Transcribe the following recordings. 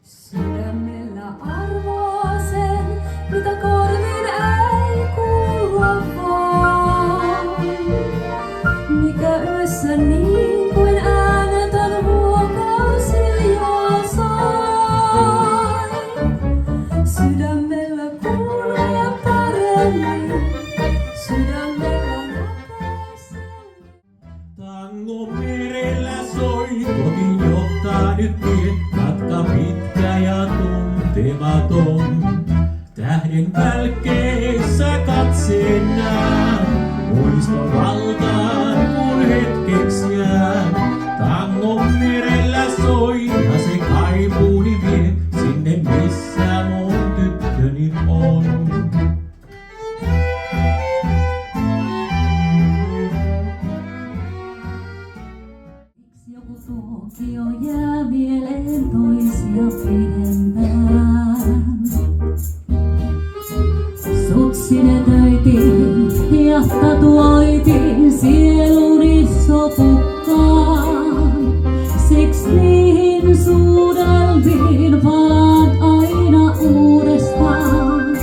Sydämellä arvaa sen, mitä korvin ei kuulua vaan. Mikä yössä niin kuin äänetön huokaus hiljaa sai. Sydämellä kuulee paremmin, sydämellä näkee selvin. Tangon merellä soi, kotiin johtaa nyt tie, matka pitkä ja tuntematon. Tähden välkeissä katseen näen, muiston valtaan kun hetkeksi jään. Tangon merellä soi ja se kaipuuni vie sinne missä mun tyttöni on. Joku tuokio jää mieleen toisia pidempään. Sut sinetöitiin ja tatuoitiin sieluni sopukkaan. Siksi niihin suudelmiin palaat aina uudestaan.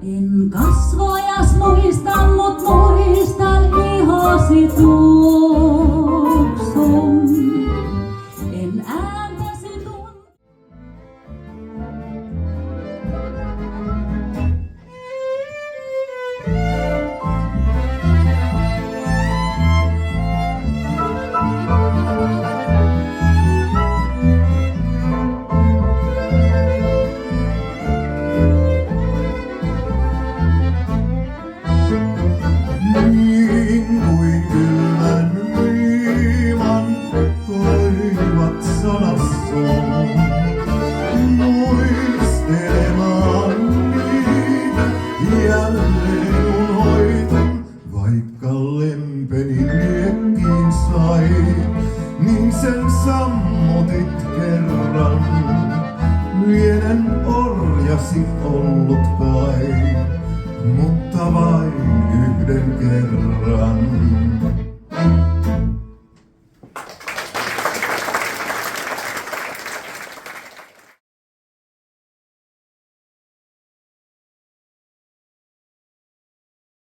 En kasvojas muista, mut muistan ihosi tuoksun. En ääntäsi tunne. Niin kuin kylmän viiman toivat sanassoon, muistelemaan niitä jälleen unoitan, vaikka lempeni miekkiin sai, niin sen sammutit kerran, lienen orjasi ollut kai. Mutta vain yhden kerran.